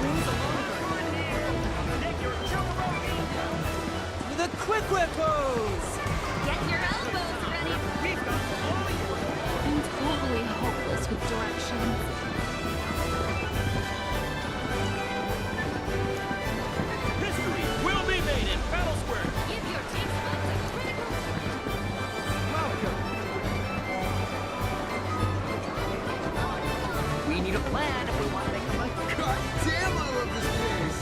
With a quick whip pose! Get your elbows ready. I'm totally hopeless with directions. History will be made in Battle Square. Give your taste buds a critical. We need a plan if we want to make the money. God damn, I love this place!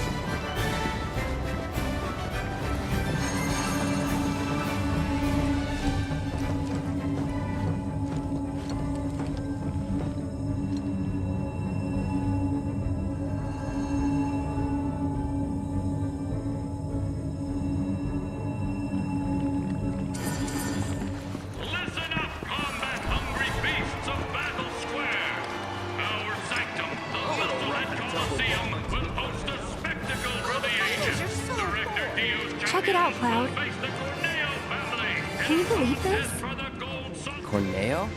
Listen up, combat-hungry beasts of Battle Square! Our sanctum, the Musclehead Coliseum, will host a spectacle for the ages. Director Dio's Check it out, champions Cloud. will face the Corneo family. Can you believe this? For the gold sun. Corneo?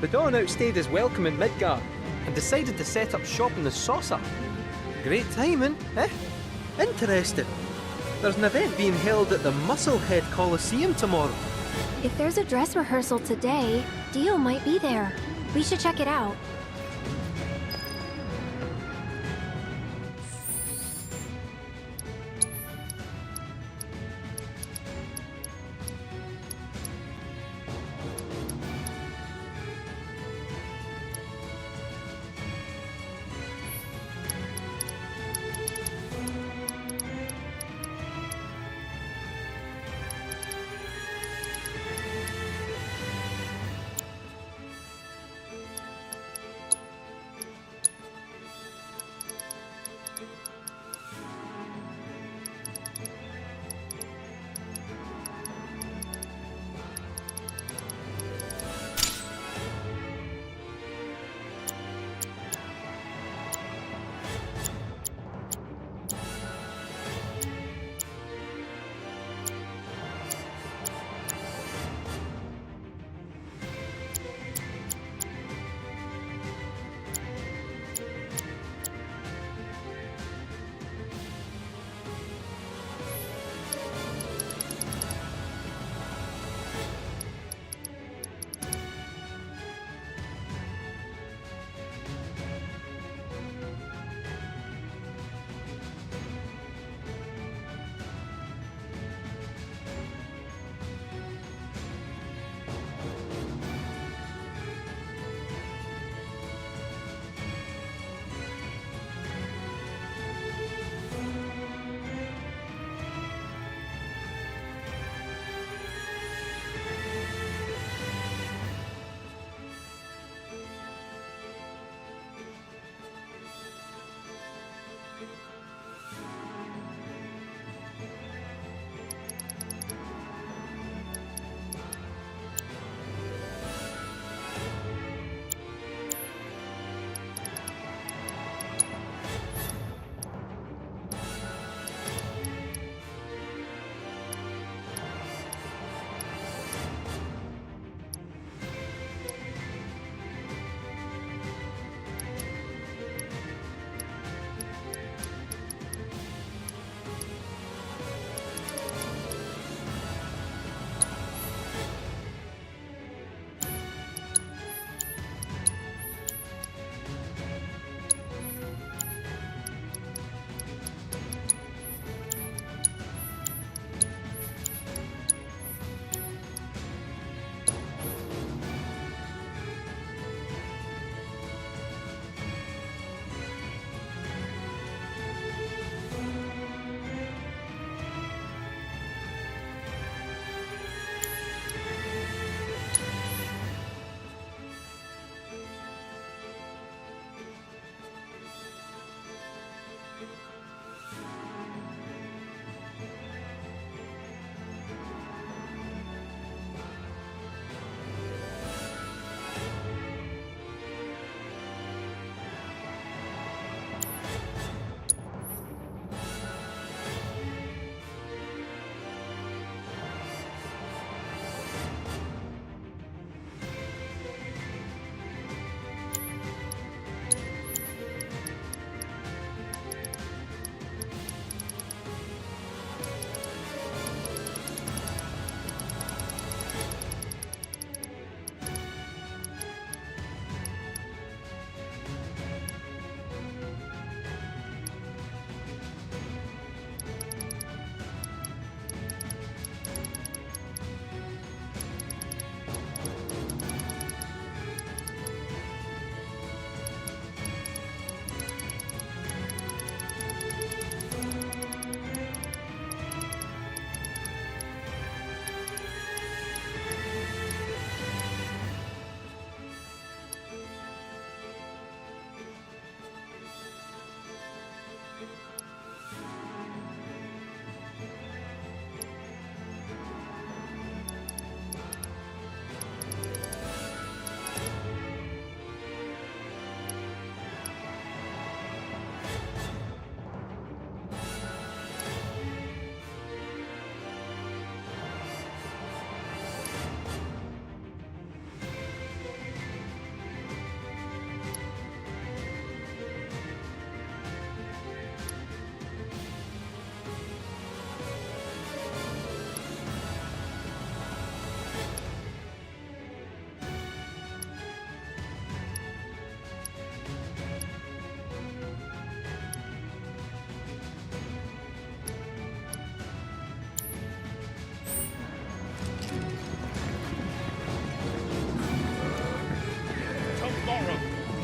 The Dawn outstayed his welcome in Midgar and decided to set up shop in the Saucer. Great timing, eh? Interesting. There's an event being held at the Musclehead Coliseum tomorrow. If there's a dress rehearsal today, Dio might be there. We should check it out.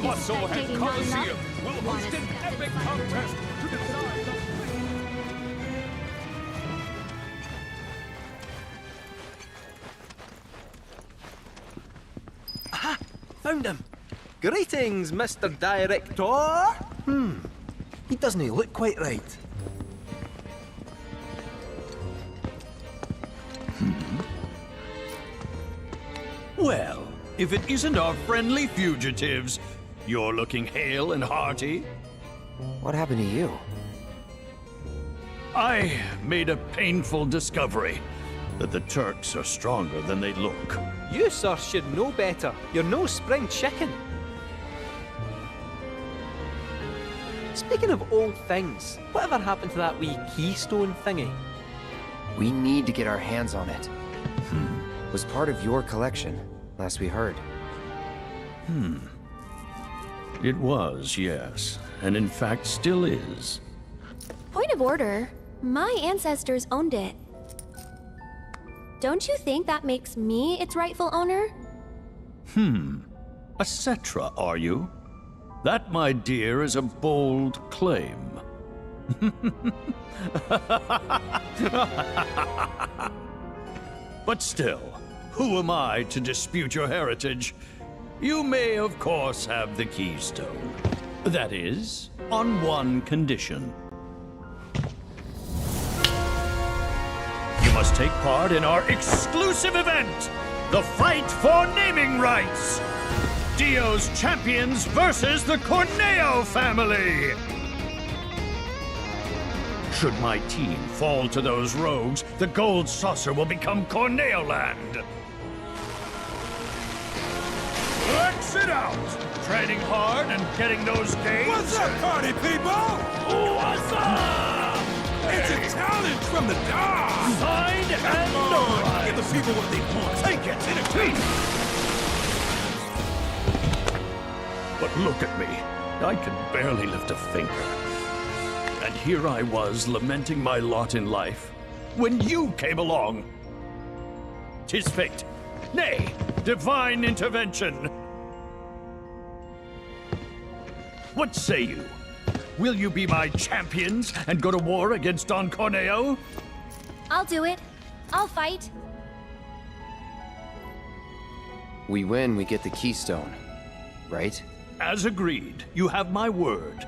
Musclehead spectating not Coliseum enough? will host an epic contest to decide the Found him. Greetings, Mr. Director. He doesn't look quite right. Well, if it isn't our friendly fugitives, you're looking hale and hearty. What happened to you? I made a painful discovery that the Turks are stronger than they look. You, sir, should know better. You're no spring chicken. Speaking of old things, whatever happened to that wee keystone thingy? We need to get our hands on it. Was part of your collection, last we heard. It was, yes, and in fact still is. Point of order. My ancestors owned it. Don't you think that makes me its rightful owner? A Cetra, are you? That, my dear, is a bold claim. But still, who am I to dispute your heritage? You may, of course, have the keystone. That is, on one condition. You must take part in our exclusive event, the Fight for Naming Rights. Dio's champions versus the Corneo family. Should my team fall to those rogues, the gold saucer will become Corneo land. Exit out! Training hard and getting those gains. What's up, party people? What's up? It's a challenge from the dog. Signed and Come on, notarized. give the people what they want. Take it, entertain. But look at me. I can barely lift a finger. And here I was lamenting my lot in life when you came along. 'Tis fate. Nay, divine intervention. What say you? Will you be my champions and go to war against Don Corneo? I'll do it. I'll fight. We win, we get the keystone, right? As agreed, you have my word.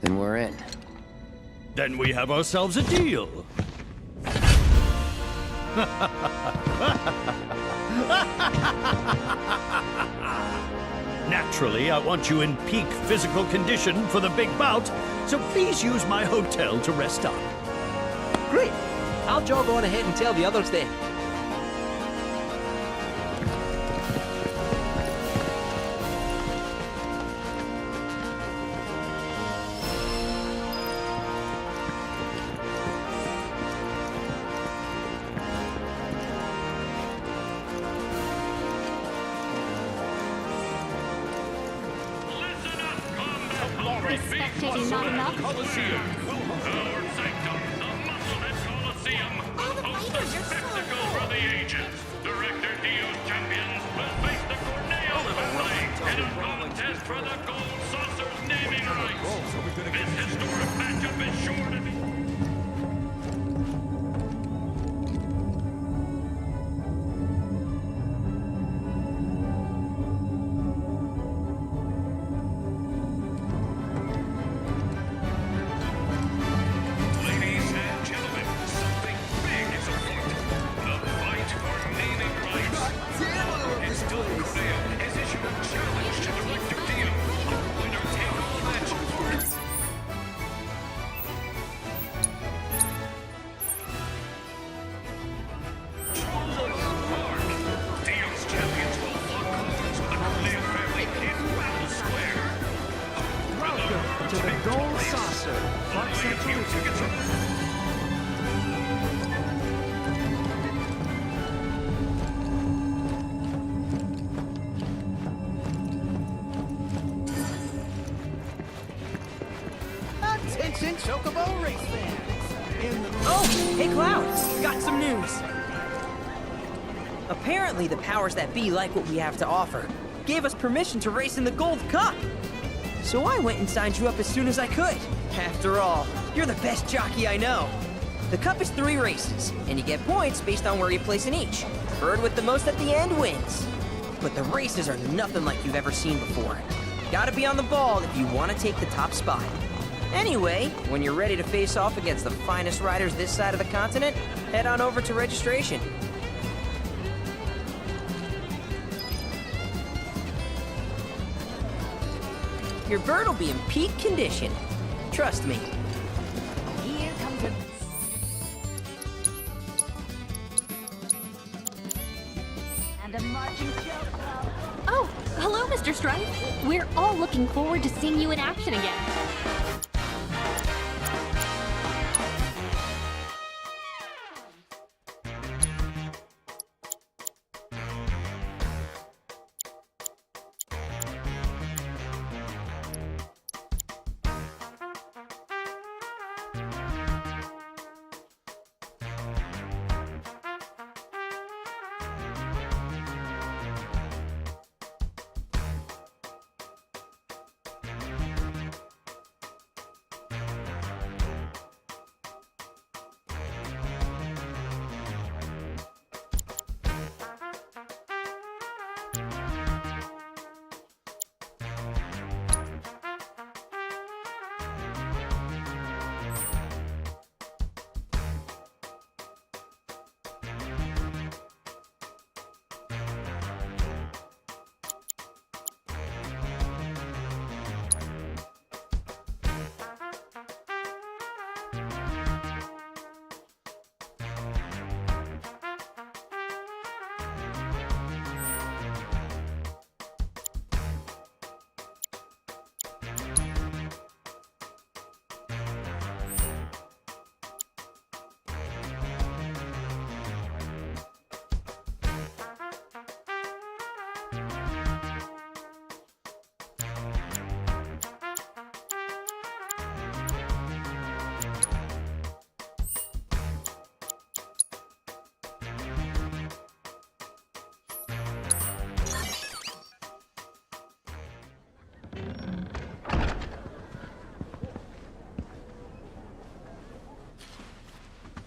Then we're in. Then we have ourselves a deal. Naturally, I want you in peak physical condition for the big bout, so please use my hotel to rest up. Great. I'll jog on ahead and tell the others then. Spectating not enough? Coliseum will our sanctum, the Musclehead Coliseum, will host a spectacle for the ages. Director Dio's champions will face the Corneo family in a contest for the Gold Saucer's naming rights. This historic matchup is sure to be... Ladies and gentlemen, something big is afoot. The fight for naming rights. His Don Corneo has issued a challenge to Director Dio. A winner-take-all match. Dio's champions will lock arms with the Corneo family in Battle Square. Welcome to the Gold Saucer. Buy a few tickets or... Attention, Chocobo race fans! Oh, hey Cloud, got some news. Apparently the powers that be like what we have to offer. gave us permission to race in the Gold Cup. So I went and signed you up as soon as I could. After all, you're the best jockey I know. The cup is 3 races, and you get points based on where you place in each. Bird with the most at the end wins. But the races are nothing like you've ever seen before. Gotta be on the ball if you want to take the top spot. Anyway, when you're ready to face off against the finest riders this side of the continent, head on over to registration. Your bird will be in peak condition. Trust me. Here comes a... And a marching show. Oh, hello, Mr. Strife. We're all looking forward to seeing you in action again.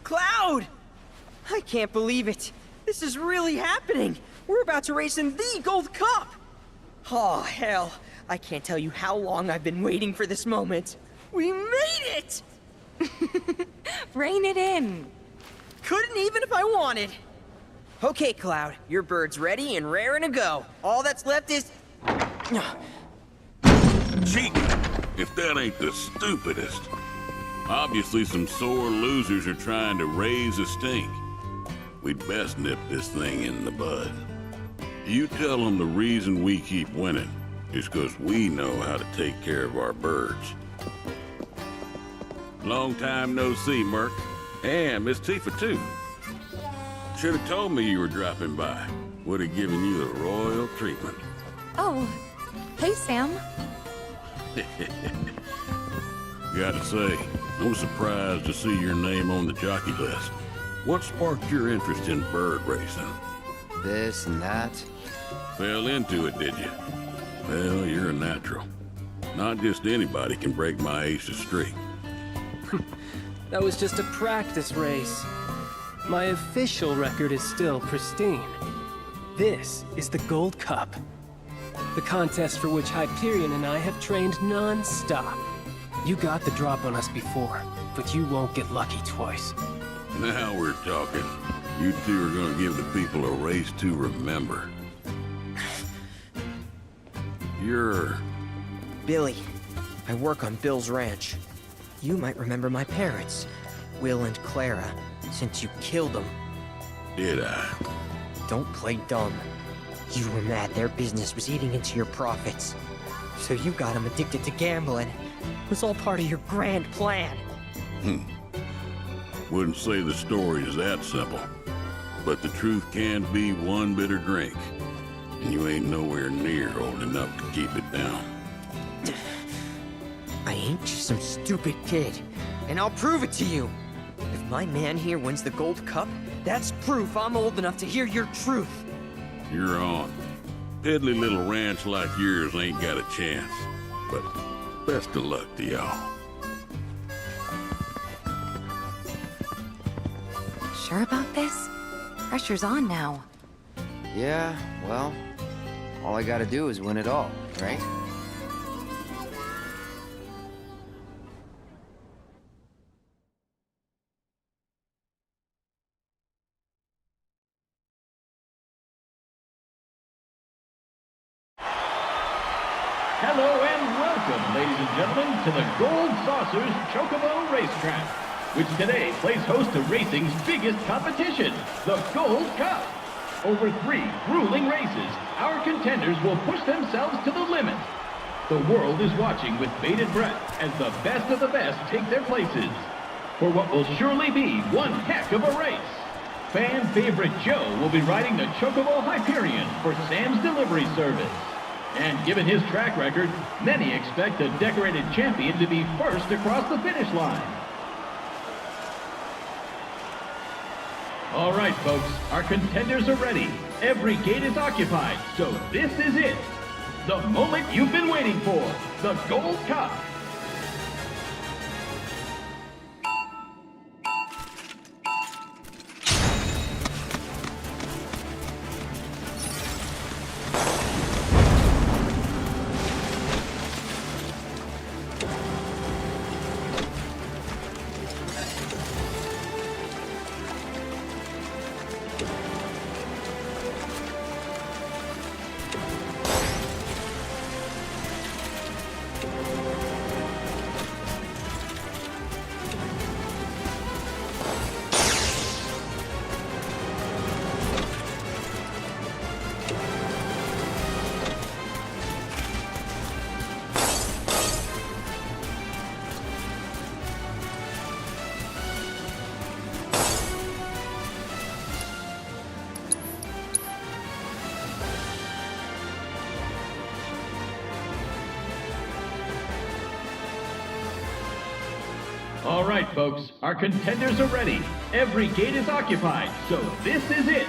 Cloud! I can't believe it. This is really happening. We're about to race in the Gold Cup. Oh, hell. I can't tell you how long I've been waiting for this moment. We made it! Rein it in. Couldn't even if I wanted. Okay, Cloud. Your bird's ready and raring to go. All that's left is... Cheating, if that ain't the stupidest. Obviously some sore losers are trying to raise a stink. We'd best nip this thing in the bud. You tell them the reason we keep winning is 'cause we know how to take care of our birds. Long time no see, Merc. And Miss Tifa, too. Should have told me you were dropping by. Would have given you the royal treatment. Oh, hey, Sam. Gotta say, I was surprised to see your name on the jockey list. What sparked your interest in bird racing? This and that. Fell into it, did you? Well, you're a natural. Not just anybody can break my ace's streak. That was just a practice race. My official record is still pristine. This is the Gold Cup. The contest for which Hyperion and I have trained non-stop. You got the drop on us before, but you won't get lucky twice. Now we're talking. You two are gonna give the people a race to remember. You're... Billy. I work on Bill's ranch. You might remember my parents, Will and Clara, since you killed them. Did I? Don't play dumb. You were mad their business was eating into your profits. So you got them addicted to gambling. It was all part of your grand plan. Wouldn't say the story is that simple. But the truth can be one bitter drink. And you ain't nowhere near old enough to keep it down. I ain't just some stupid kid. And I'll prove it to you. If my man here wins the Gold Cup, that's proof I'm old enough to hear your truth. You're on. piddly little ranch like yours ain't got a chance. But best of luck to y'all. Sure about this? Pressure's on now. Yeah, well, all I gotta do is win it all, right? Hello and welcome, ladies and gentlemen, to the Gold Saucers Chocobo Racetrack, which today plays host to racing's biggest competition, the Gold Cup. Over 3 grueling races, our contenders will push themselves to the limit. The world is watching with bated breath as the best of the best take their places for what will surely be one heck of a race. Fan favorite Joe will be riding the Chocobo Hyperion for Sam's delivery service. And given his track record, many expect the decorated champion to be first across the finish line. All right, folks, our contenders are ready. Every gate is occupied, so this is it. The moment you've been waiting for, the Gold Cup. All right, folks, our contenders are ready. Every gate is occupied, so this is it.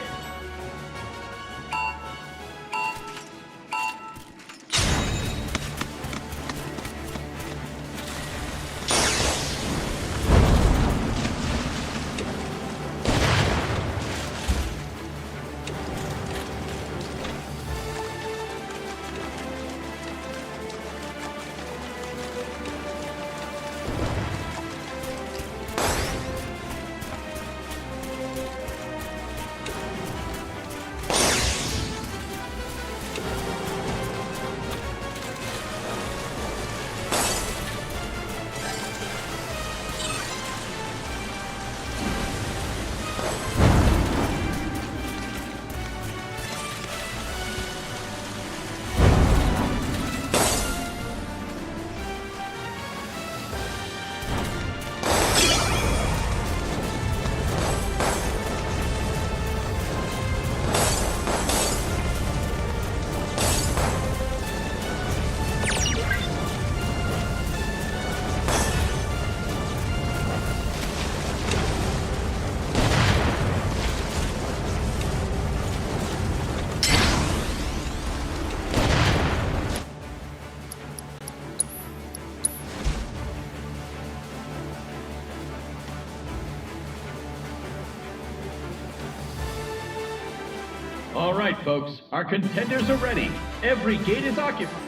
All right, folks, our contenders are ready. Every gate is occupied.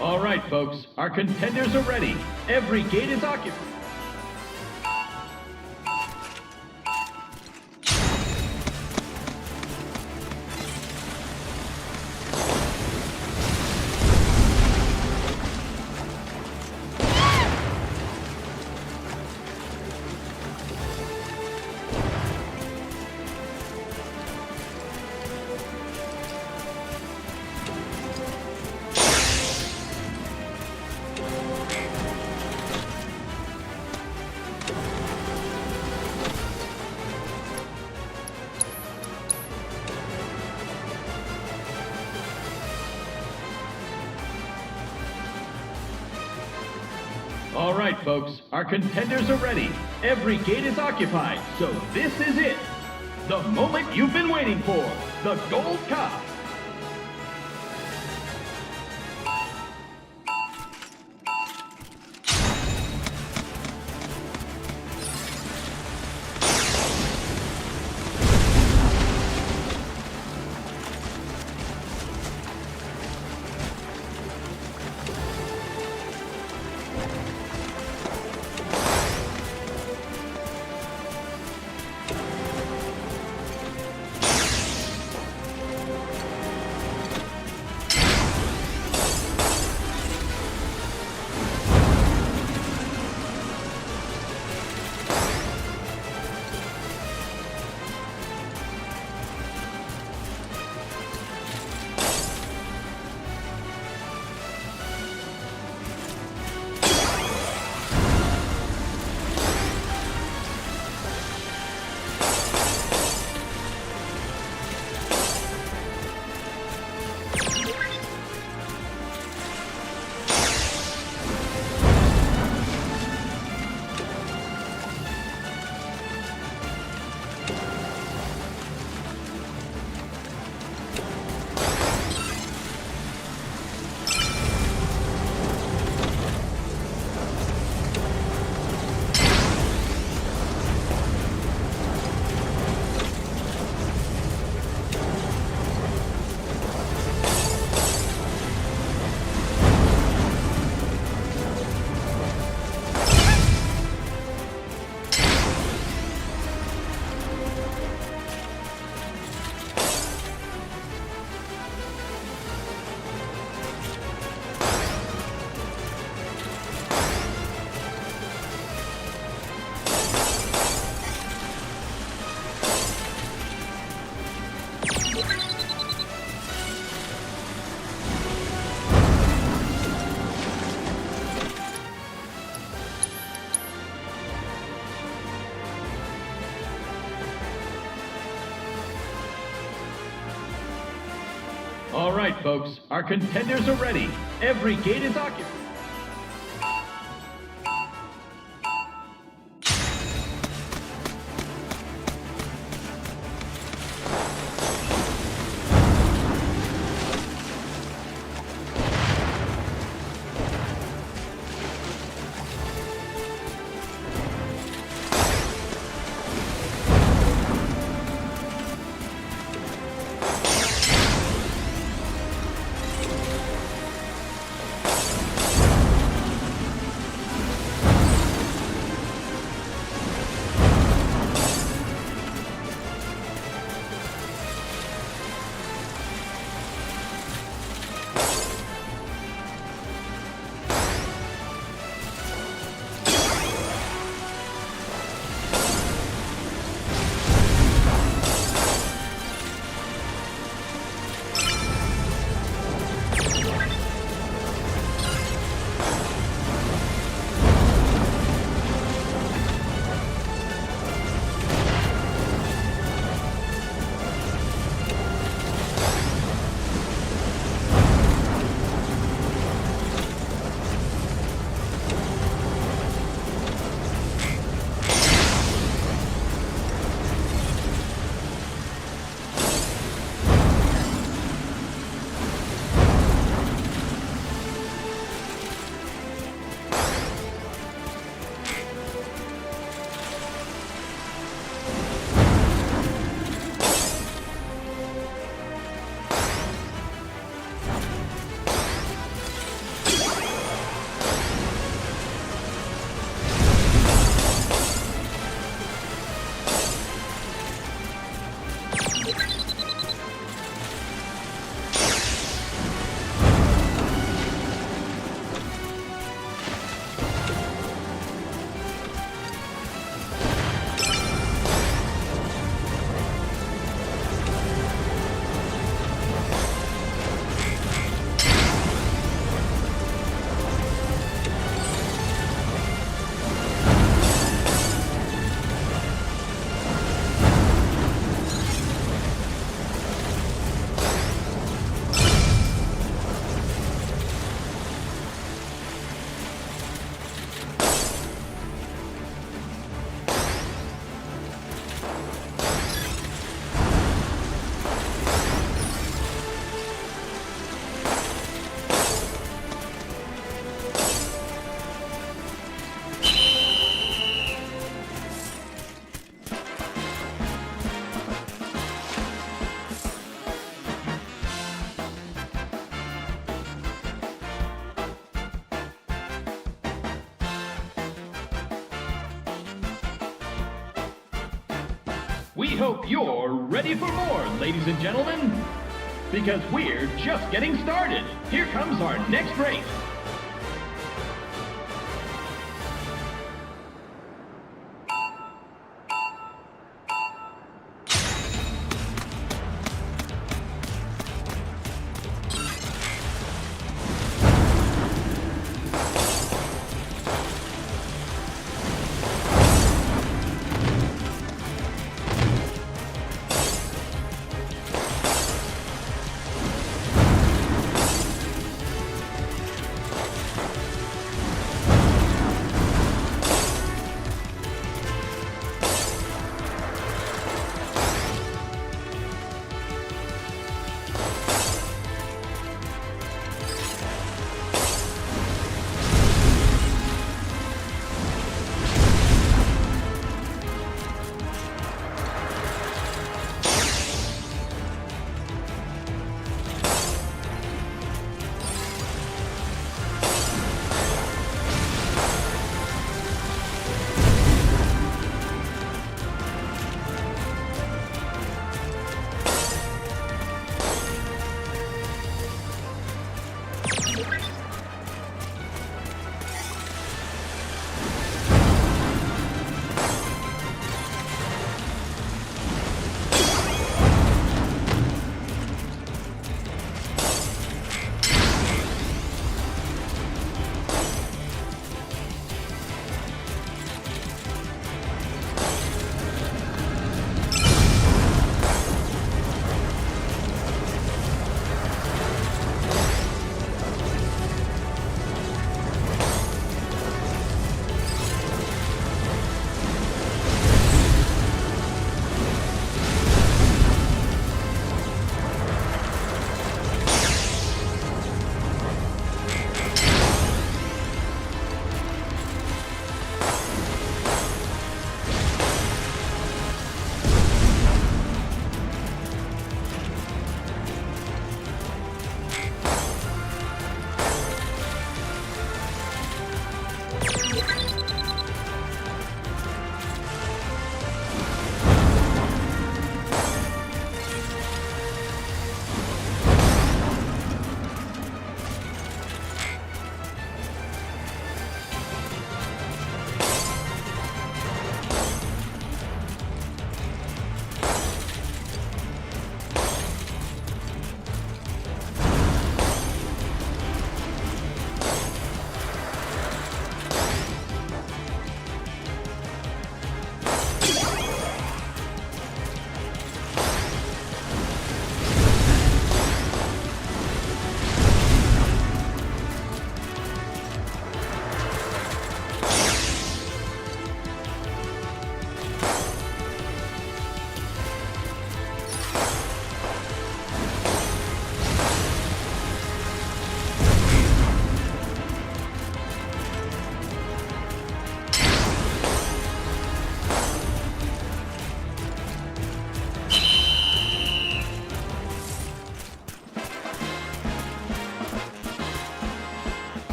All right, folks, our contenders are ready. Every gate is occupied. All right, folks, our contenders are ready. Every gate is occupied, so this is it. The moment you've been waiting for, the Gold Cup. All right, folks, our contenders are ready. Every gate is occupied. We hope you're ready for more, ladies and gentlemen. Because we're just getting started. Here comes our next race.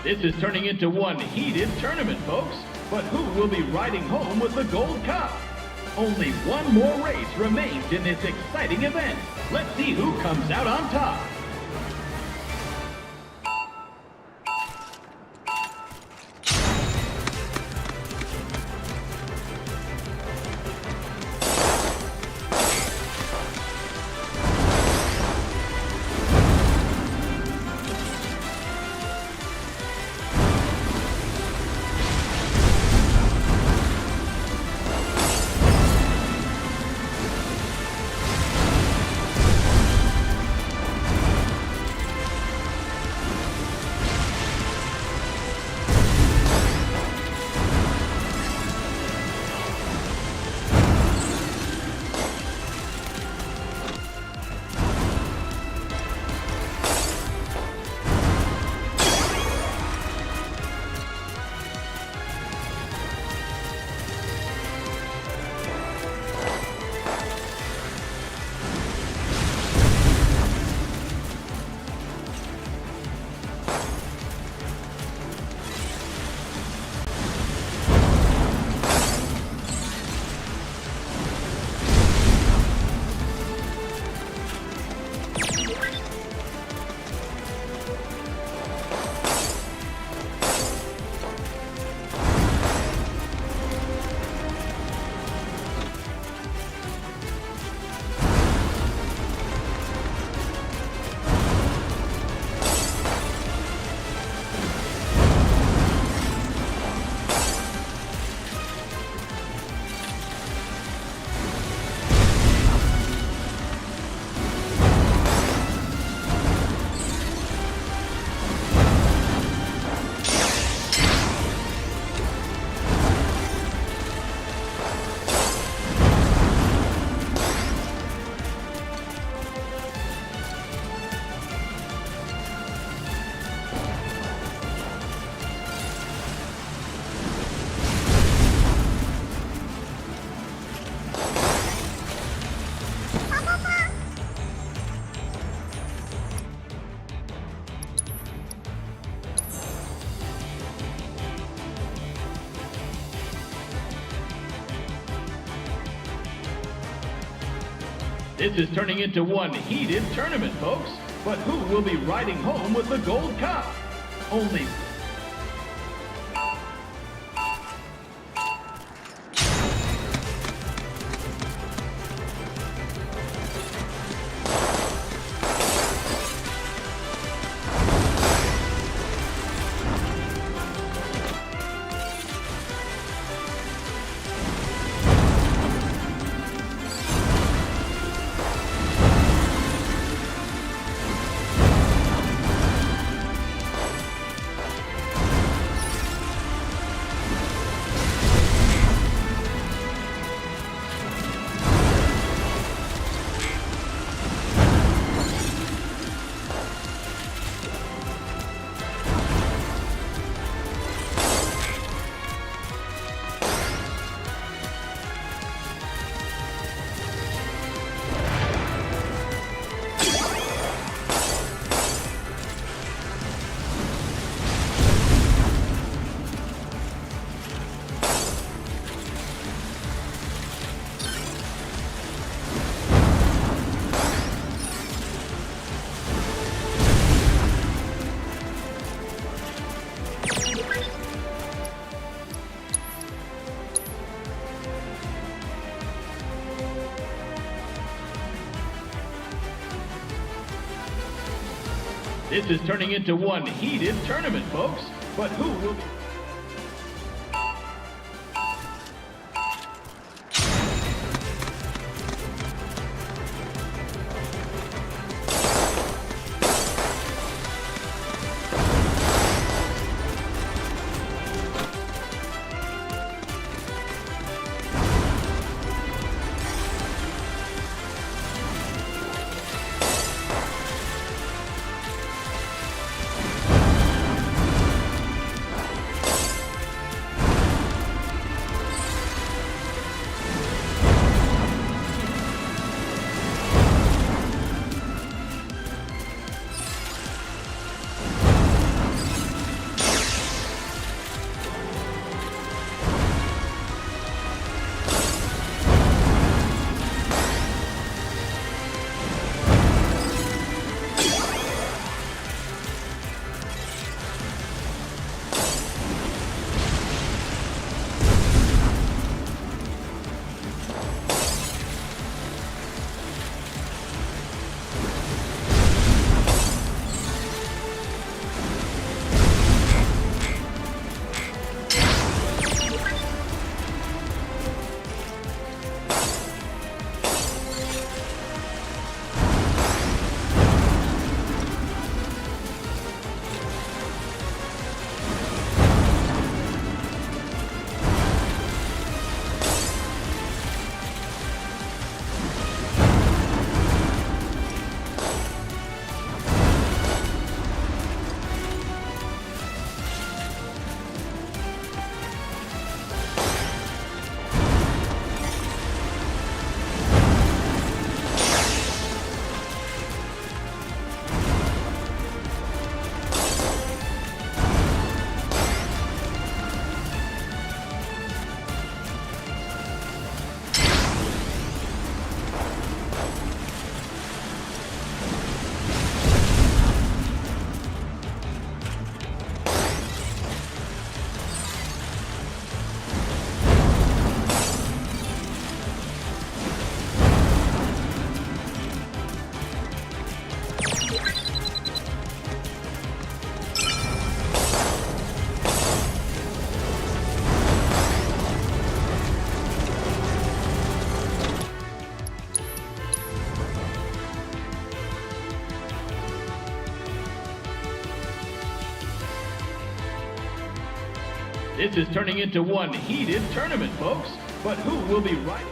This is turning into one heated tournament, folks. But who will be riding home with the Gold Cup? Only one more race remains in this exciting event. Let's see who comes out on top. This is turning into one heated tournament, folks. But who will be riding home with the Gold Cup? Only... This is turning into one heated tournament, folks. But who will be... This is turning into one heated tournament, folks. But who will be riding?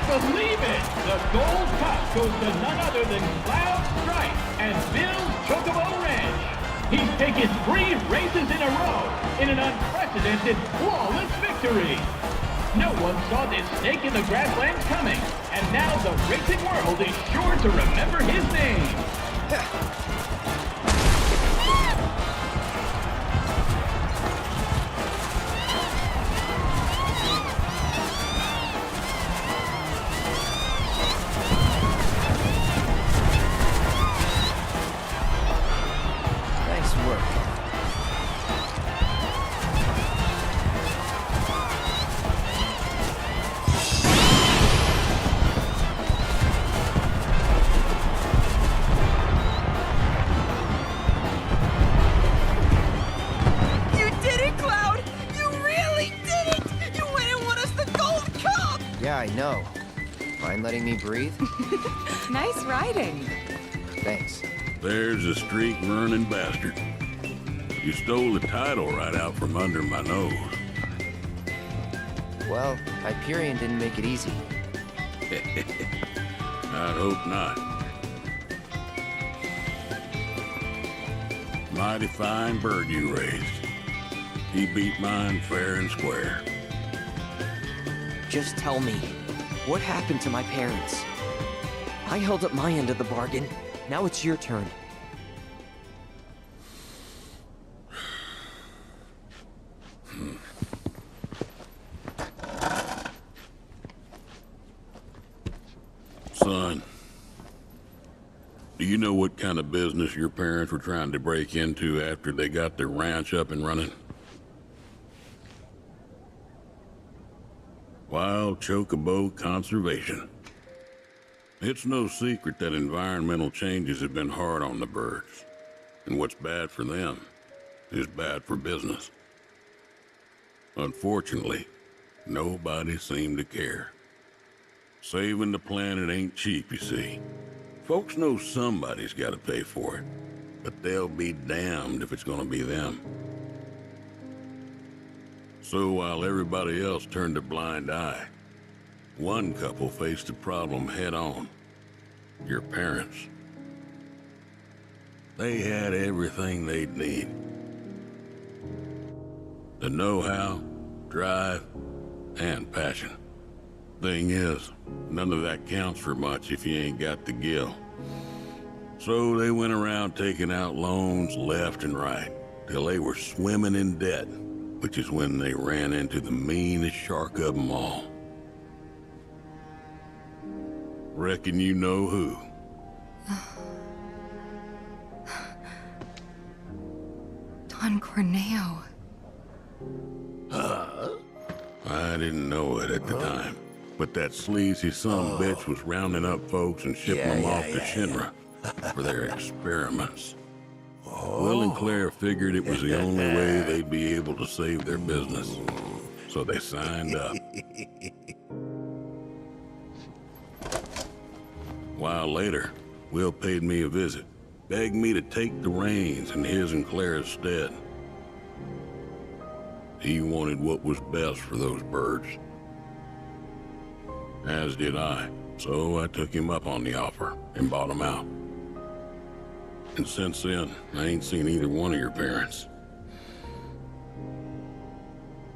believe it! The Gold Cup goes to none other than Cloud Stripe and Bill's Chocobo Ranch. He's taken 3 races in a row in an unprecedented, flawless victory. No one saw this snake in the grasslands coming, and now the racing world is sure to remember his name. Nice work. You did it, Cloud! You really did it! You went and won us the Gold Cup! Yeah, I know. Mind letting me breathe? Nice riding. Thanks. There's a streak-running bastard. You stole the title right out from under my nose. Well, Hyperion didn't make it easy. I'd hope not. Mighty fine bird you raised. He beat mine fair and square. Just tell me, what happened to my parents? I held up my end of the bargain. Now it's your turn. Son, do you know what kind of business your parents were trying to break into after they got their ranch up and running? Wild Chocobo conservation. It's no secret that environmental changes have been hard on the birds, and what's bad for them is bad for business. Unfortunately, nobody seemed to care. Saving the planet ain't cheap, you see. Folks know somebody's got to pay for it, but they'll be damned if it's gonna be them. So while everybody else turned a blind eye, one couple faced the problem head on. Your parents. They had everything they'd need. The know-how, drive, and passion. Thing is, none of that counts for much if you ain't got the gil. So they went around taking out loans left and right, till they were swimming in debt, which is when they ran into the meanest shark of them all. Reckon you know who. Don Corneo. I didn't know it at the time, but that sleazy bitch was rounding up folks and shipping them off to Shinra for their experiments. Will and Claire figured it was the only way they'd be able to save their business, so they signed up. A while later, Will paid me a visit, begged me to take the reins in his and Claire's stead. He wanted what was best for those birds. As did I, so I took him up on the offer and bought him out. And since then, I ain't seen either one of your parents.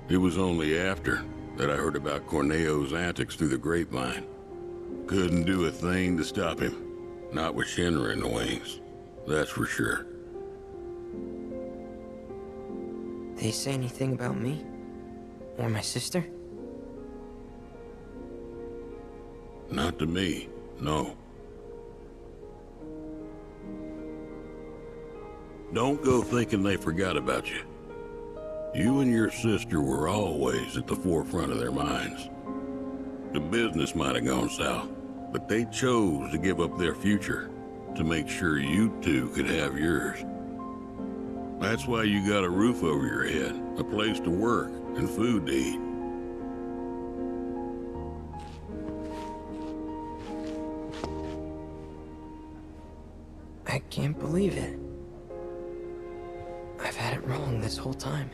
It was only after that I heard about Corneo's antics through the grapevine. Couldn't do a thing to stop him. Not with Shinra in the wings, that's for sure. They say anything about me? Or my sister? Not to me, no. Don't go thinking they forgot about you. You and your sister were always at the forefront of their minds. The business might have gone south, but they chose to give up their future to make sure you two could have yours. That's why you got a roof over your head, a place to work, and food to eat. I can't believe it. I've had it wrong this whole time.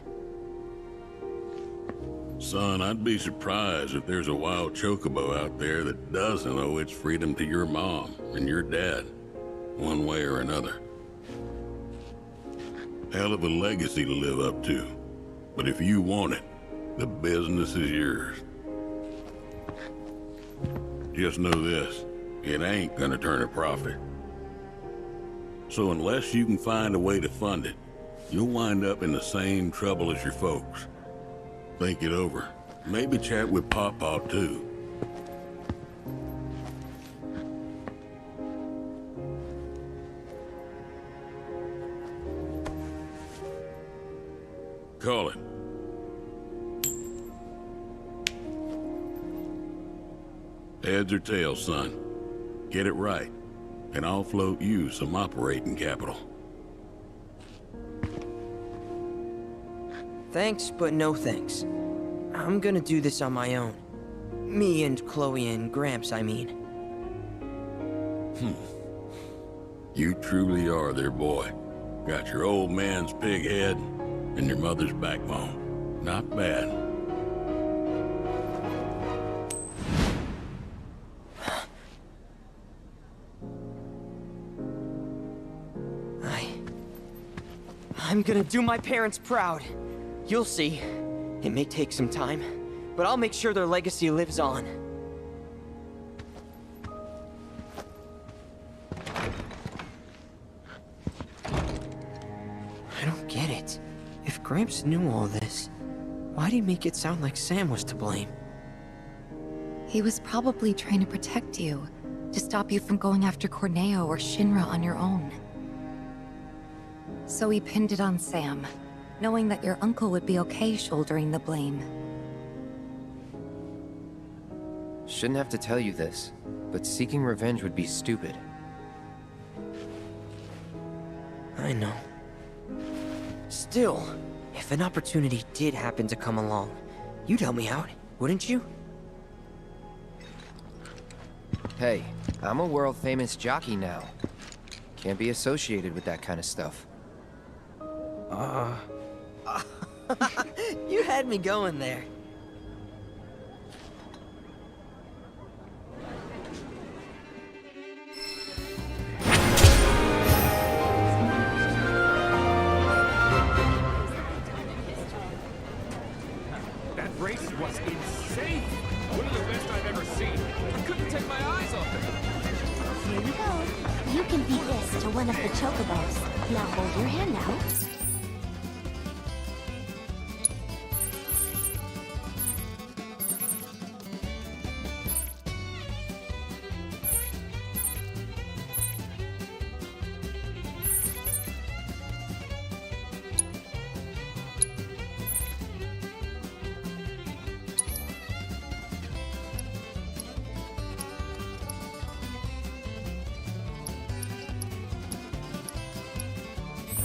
Son, I'd be surprised if there's a wild chocobo out there that doesn't owe its freedom to your mom and your dad, one way or another. Hell of a legacy to live up to, but if you want it, the business is yours. Just know this, it ain't gonna turn a profit. So unless you can find a way to fund it, you'll wind up in the same trouble as your folks. Think it over. Maybe chat with Pawpaw too. Call it. Heads or tails, son. Get it right, and I'll float you some operating capital. Thanks, but no thanks. I'm gonna do this on my own. Me and Chloe and Gramps, I mean. You truly are their boy. Got your old man's pig head and your mother's backbone. Not bad. I'm gonna do my parents proud. You'll see. It may take some time, but I'll make sure their legacy lives on. I don't get it. If Gramps knew all this, why'd he make it sound like Sam was to blame? He was probably trying to protect you, to stop you from going after Corneo or Shinra on your own. So he pinned it on Sam, knowing that your uncle would be okay shouldering the blame. Shouldn't have to tell you this, but seeking revenge would be stupid. I know. Still, if an opportunity did happen to come along, you'd help me out, wouldn't you? Hey, I'm a world-famous jockey now. Can't be associated with that kind of stuff. You had me going there. That race was insane! One of the best I've ever seen. I couldn't take my eyes off it. Here we go. You can beat this to one of the chocobos. Now hold your hand out.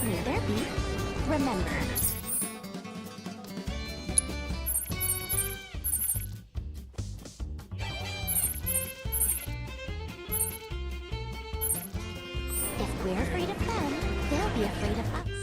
Will there be? Remember. If we're afraid of them, they'll be afraid of us.